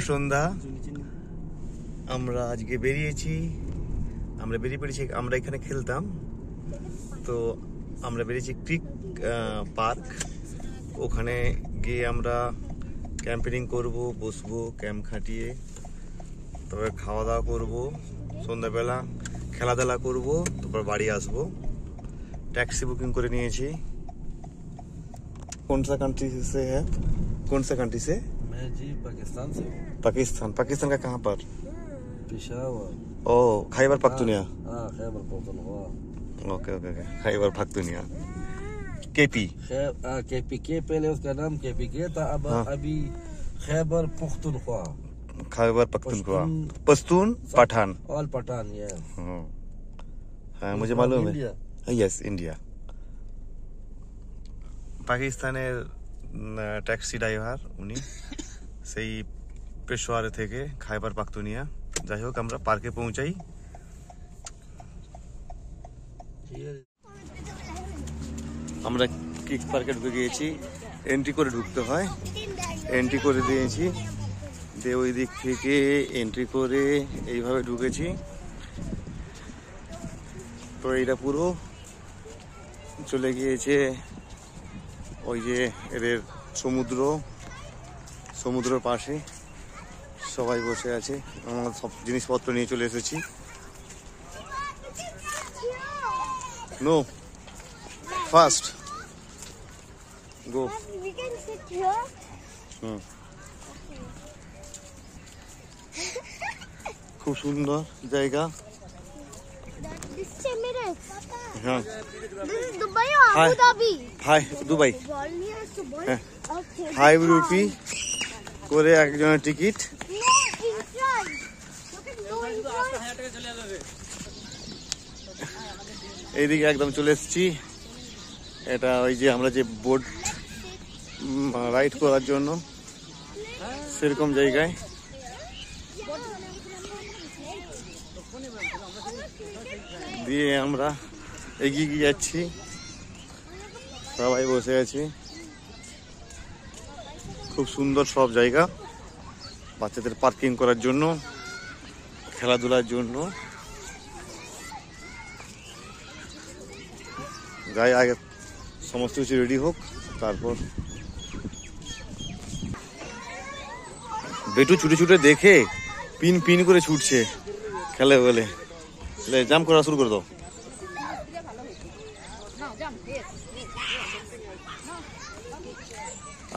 সন্ধ্যা। আমরা আজকে বেরিয়েছি, আমরা বেরিয়ে পড়েছি। আমরা এখানে খেলতাম, তো আমরা বেরিয়েছি ক্রিক পার্ক। ওখানে গিয়ে আমরা ক্যাম্পেনিং করব, বসবো ক্যাম্প খাটিয়ে, তবে খাওয়া দাওয়া করবো, সন্ধ্যাবেলা খেলাধুলা করব, তারপর বাড়ি আসবো। टैक्सी बुकिंग করে নিয়েছি। कौन सा कंट्री से है? कौन सा कंट्री से? मैं जी पाकिस्तान से हूँ। पाकिस्तान। पाकिस्तान का कहाँ पर? पेशावर। ओ खैबर पख्तूनिया। हाँ Khyber Pakhtunkhwa. Okay okay okay, Khyber Pakhtunia. KP. KP के पहले उसका नाम केपी के था, अब अभी खैबर पख्तूनख्वा। खैबर पख्तूनख्वा, पश्तून पठान। ऑल पठान ये। हाँ मुझे मालूम है। Yes India. পাকিস্তানের ট্যাক্সি ড্রাইভার উনি, সেই পেশোয়ারে থেকে খাইবার পাখতুনিয়া। যাই হোক আমরা পার্কে পৌঁছাই। আমরা কিক পার্কে ঢুকে গিয়েছি, এন্ট্রি করে ঢুকতে হয়। এন্ট্রি করে দিয়েছি, দিয়ে ওই দিক থেকে এন্ট্রি করে এইভাবে ঢুকেছি। তো এইটা পুরো চলে গিয়েছে ওই যে এদের সমুদ্রের পাশে সবাই বসে আছে। আমরা সব জিনিসপত্র নিয়ে চলে এসেছি। নো ফাস্ট গো। খুব সুন্দর জায়গা। हाँ दुबई और अबू धाबी। हाय दुबई। 5 রুপি করে একজনের টিকিট। এইদিকে একদম চলে এসেছি। এটা ওই যে আমরা যে বোট রাইড করার জন্য সেরকম জায়গায়। দিয়ে আমরা এগিয়ে গিয়ে যাচ্ছি, সবাই বসে আছি। খুব সুন্দর সব জায়গা, বাচ্চাদের পার্কিং করার জন্য, খেলাধুলার জন্য। যাই আগে সমস্ত কিছু রেডি হোক, তারপর বেটু ছুটে ছুটে দেখে পিন পিন করে ছুটছে খেলে বলে। জাম্প করা শুরু করে দাও।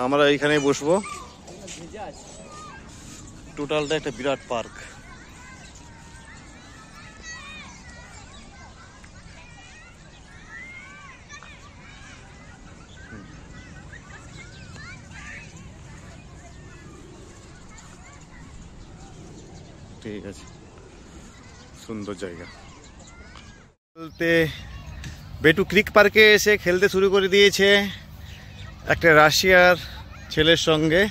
আমরা এইখানে বসবো। টোটালটা একটা বিরাট পার্ক। ঠিক আছে, সুন্দর জায়গা। বলতে বেটু ক্রিক পার্কে এসে খেলতে শুরু করে দিয়েছে একটা রাশিয়ার ছেলের সঙ্গে।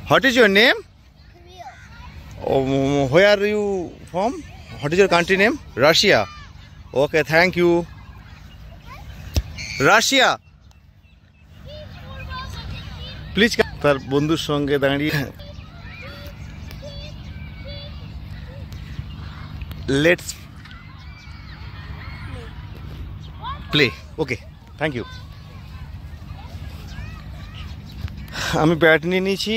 What is your name? Where you from? What is your country name? Russia. Okay thank you. Russia please. তার বন্ধুর সঙ্গে দাঁড়িয়ে let's play. Okay thank you. আমি ব্যাট নিয়ে নিয়েছি,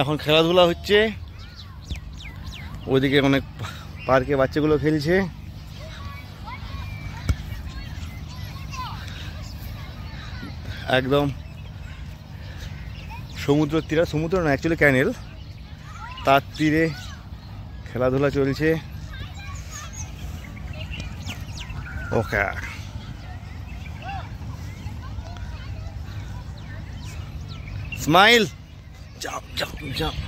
এখন খেলাধুলা হচ্ছে। ওইদিকে অনেক পার্কে বাচ্চাগুলো খেলছে। একদম সমুদ্র তীরে, সমুদ্র না অ্যাকচুয়ালি ক্যানেল, তার তীরে খেলাধুলা চলছে। ওকে স্মাইল, জাম্প জাম্প জাম্প।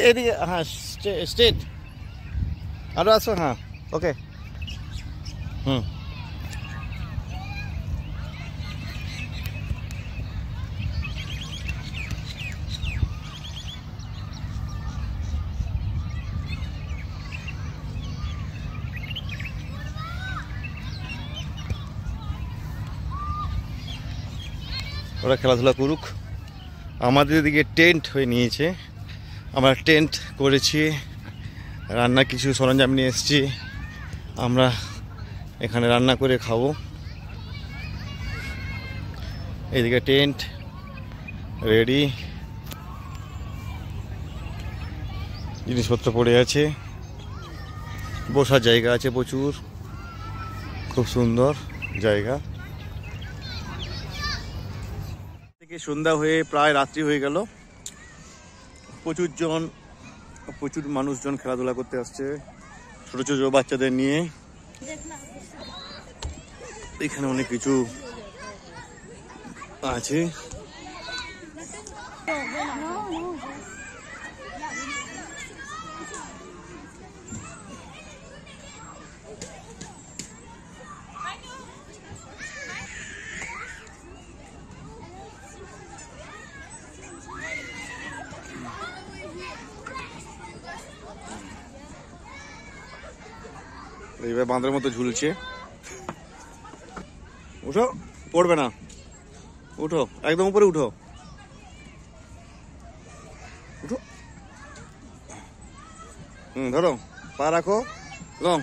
এদিকে হ্যাঁ, স্ট্রেট আরো আসো। হ্যাঁ ওকে। ওরা খেলাধুলা করুক। আমাদের দিকে টেন্ট হয়ে নিয়েছে, আমরা টেন্ট করেছি, রান্না কিছু সরঞ্জাম নিয়ে এসেছি, আমরা এখানে রান্না করে খাবো। এইদিকে টেন্ট রেডি, জিনিসপত্র পড়ে আছে, বসার জায়গা আছে প্রচুর, খুব সুন্দর জায়গা। থেকে সন্ধ্যা হয়ে প্রায় রাত্রি হয়ে গেল, প্রচুর মানুষজন খেলাধুলা করতে আসছে ছোট ছোট বাচ্চাদের নিয়ে। এখানে অনেক কিছু আছে। এইভাবে বাঁধের মতো ঝুলছে। উঠো, পড়বে না, উঠো, একদম উপরে উঠো, উঠো। ধরো, পা রাখো, রং।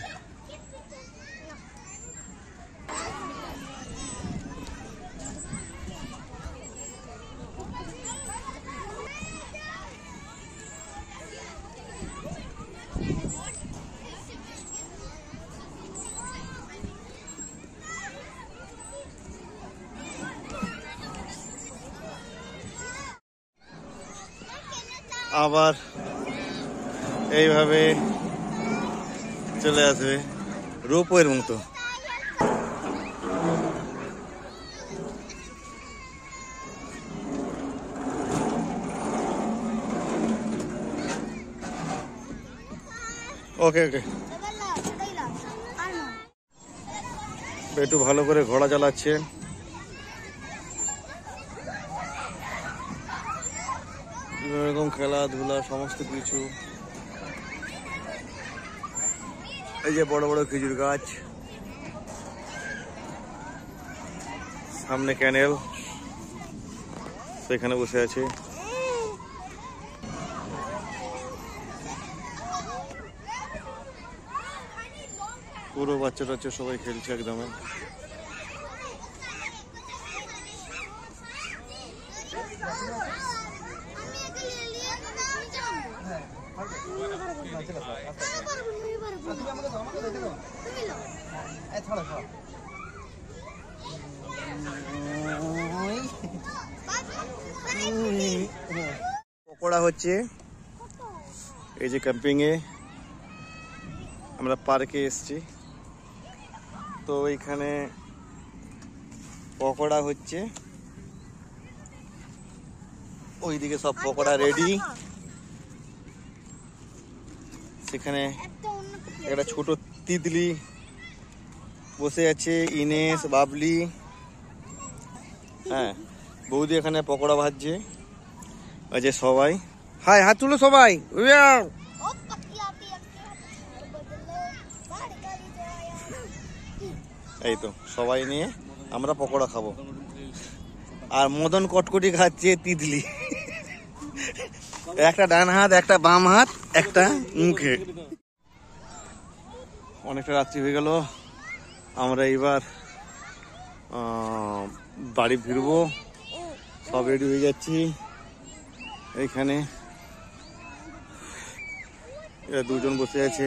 আবার এইভাবে চলে আসবে রোপওয়ের মতো। ওকে ওকে, একটু ভালো করে ঘোড়া চালাচ্ছে। এরকম খেলাধুলা সমস্ত কিছু। এই যে বড় বড় খেজুর গাছ, সামনে ক্যানেল, সেখানে বসে আছে। পুরো বাচ্চা টাচ্চা সবাই খেলছে একদম। পকোড়া হচ্ছে এই যে ক্যাম্পিং এ, আমরা পার্কে এসেছি, তো এইখানে পকোড়া হচ্ছে। ওইদিকে সব পকোড়া রেডি। সেখানে একটা ছোট তিতলি বসে আছে, ইনেশ, বাবলি। হ্যাঁ, বৌদি এখানে পকোড়া ভাজছে। ওই যে সবাই, হাই হাত তুলো সবাই। এই তো সবাই নিয়ে আমরা পকোড়া খাবো। আর মদন কটকটি খাচ্ছে তিতলি, একটা ডান হাত, একটা বাম হাত, একটা মুখে। অনেকটা রাত্রি হয়ে গেল, আমরা এবার বাড়ি ফিরবো। সব রেডি হয়ে যাচ্ছি। এইখানে এরা দুজন বসে আছে,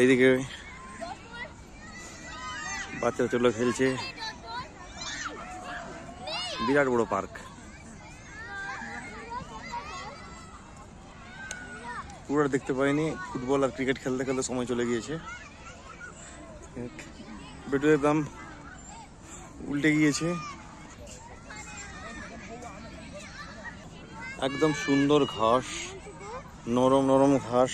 এইদিকে বাচ্চা চলো খেলছে। বিরাট বড় পার্ক, পুরো দেখতে পাইনি। ফুটবল আর ক্রিকেট খেলতে খেলতে সময় চলে গিয়েছে। বেটুয়ের দাম উল্টে গিয়েছে। একদম সুন্দর ঘাস, নরম নরম ঘাস।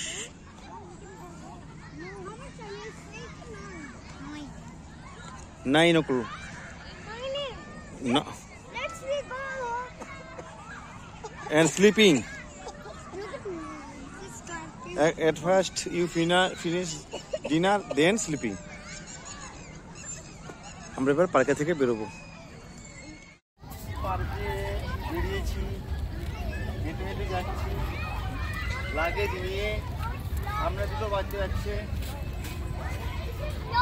নাই নকরু না। And sleeping. At first you finish dinner, then sleeping. আমরা এবার পার্কে থেকে বেরোবো। যাচ্ছি লাগেজ নিয়ে। আমরা দুটো বাচ্চা যাচ্ছে,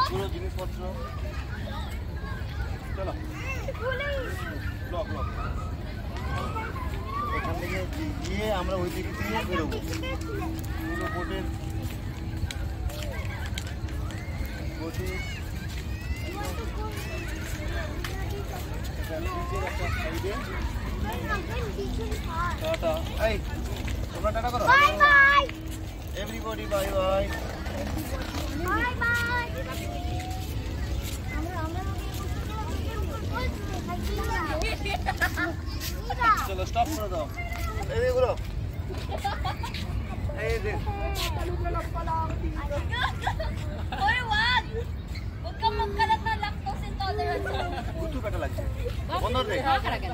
পুরো জিনিসপত্র। চলো ব্লক ব্লক। এখান থেকে গিয়ে আমরা ওই দিক দিয়ে বেরোবো। পুরো বোটের একটা সাইডে টাটা। এই তোমরা টাটা করো। Bye bye. Everybody bye bye. Bye bye. চলো স্টপ করে দাও। এই দেখো এই দেখ। Hoy, wag! Huwag kang magkalat na lactose intolerance. গুতু কাটা লাগছে বন্ধ রে। Nakakaragan.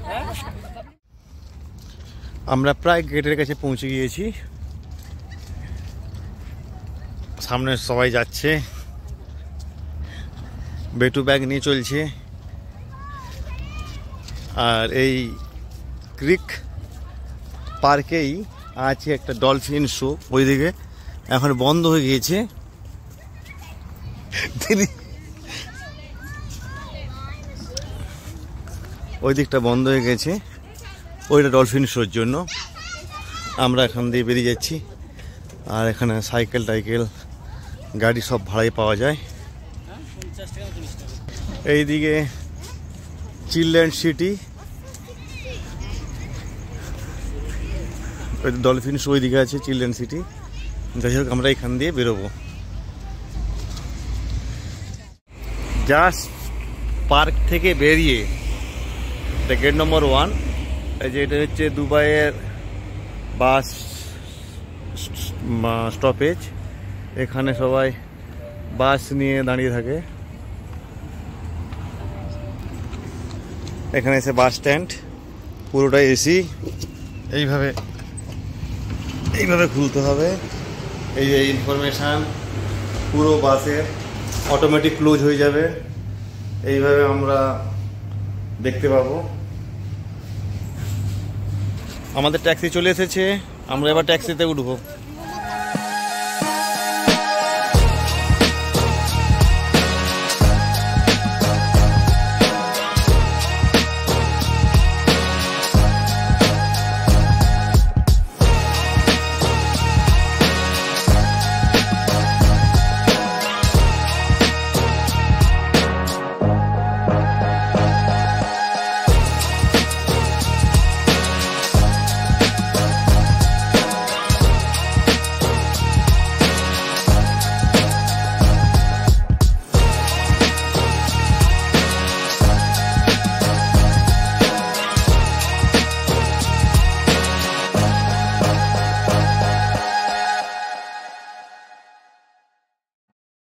হ্যাঁ আমরা প্রায় গেটের কাছে পৌঁছে গিয়েছি। সামনে সবাই যাচ্ছে, বেটু ব্যাগ নিয়ে চলছে। আর এই ক্রিক পার্কেই আছে একটা ডলফিন শো, ওইদিকে এখন বন্ধ হয়ে গিয়েছে। ওই দিকটা বন্ধ হয়ে গেছে, ওইটা ডলফিন শোর জন্য। আমরা এখান দিয়ে বেরিয়ে যাচ্ছি। আর এখানে সাইকেল টাইকেল গাড়ি সব ভাড়ায় পাওয়া যায়। এইদিকে চিলড্রেন সিটি, ওই ডলফিন শো ওইদিকে আছে চিলড্রেন সিটি। যাই হোক আমরা এখান দিয়ে বেরোবো। জাস্ট পার্ক থেকে বেরিয়ে গেট নম্বর 1, এই যে এটা হচ্ছে দুবাইয়ের বাস স্টপেজ। এখানে সবাই বাস নিয়ে দাঁড়িয়ে থাকে। এখানে এসে বাস স্ট্যান্ড, পুরোটাই এসি। এইভাবে খুলতে হবে। এই যে ইনফরমেশান পুরো বাসের অটোমেটিক ক্লোজ হয়ে যাবে। এইভাবে আমরা দেখতে পাবো। আমাদের ট্যাক্সি চলে এসেছে, আমরা এবার ট্যাক্সিতে উঠবো।